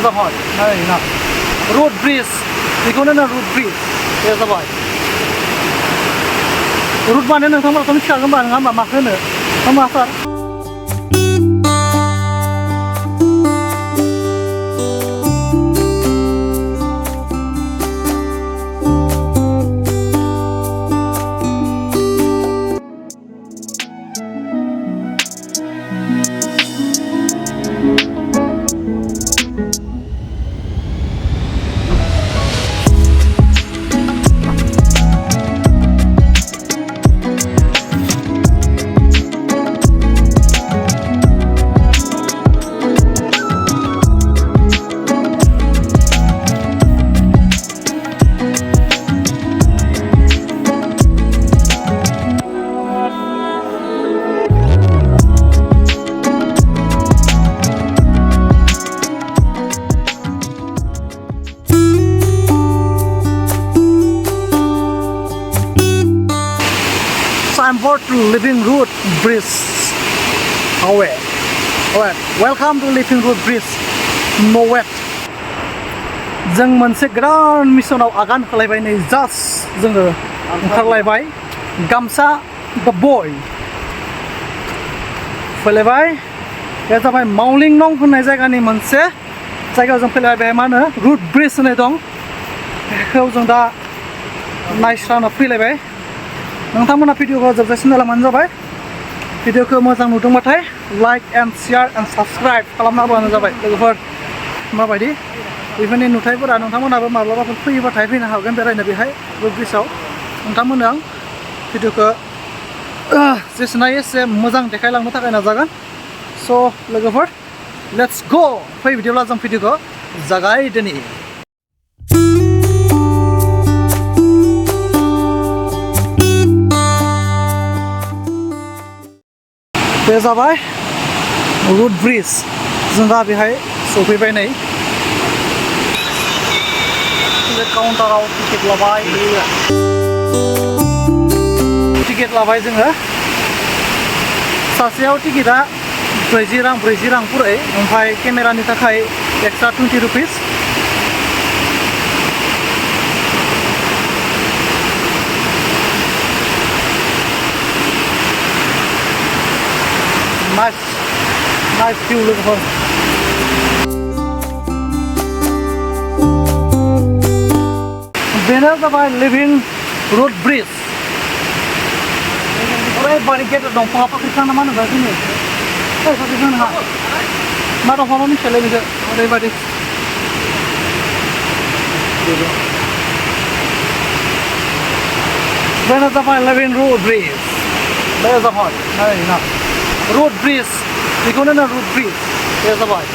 जाबाय नै ना रुट ब्रिज बेखौनो ना रुट ब्रिज बे जाबाय रुट माने नोंथांमोनाथ' मिथिखागोन होनबा नङा होनबा माखौ होनो मा सार Signboard to Living Root Bridge. Away. Alright. Welcome to Living Root Bridge. Nowet. जों मोनसे गोदान मिशनाव आगान होलायबाय नै जास्ट जोङो ओंखारलायबाय गामसा द बय फैलायबाय बे जाबाय मावलिं नं होननाय जायगानि मोनसे जायगायाव जों फैलायबाय बे मा होनो रुट ब्रिज होननाय दं बेखौ जों दा नायस्रांना फैलायबाय नोंथांमोना भिडिअखौ जोबजासिम नायलांबानो जाबाय भिडिअखौ मोजां नुदोंबाथाय like and share and subscribe खालामना होबानो जाबाय लोगोफोर माबायदि बेफोरनि नुथायफोरा नोंथांमोनाबो माब्लाबाफोर फैयोबाथाय फैनो हागोन बेरायनो बेहाय रुट ब्रिजआव नोंथांमोननो आं भिडिअखौ जेसेनो हायो एसे मोजां देखायलांनो थाखाय नाजागोन स' लोगोफोर लेट्स गो फै बिदिब्ला जों भिडिअखौ जागायदोनि बे जाबाय रुट ब्रिज जों दा बेहाय सफैबाय नै बे काउन्टाराव टिकेट लाबाय जोङो सासेयाव टिकेटआ 40 रां पुरै ओमफ्राय केमेरानि थाखाय एक्सट्रा 20 रुपिस nice view लोगोफोर बेनो जाबाय लिभिं रुट ब्रिज ओरैबायदि गेदेर दंफाङा पाकिस्तान ना मा होनो जोङो पाकिस्तान नङा मा दंफाङा मिथियालै बेखौ ओरैबायदि बेनो जाबाय लिभिं रुट ब्रिज बे जाबाय नै ना रुट ब्रिज बेखौनो ना रुट ब्रिज बे जाबाय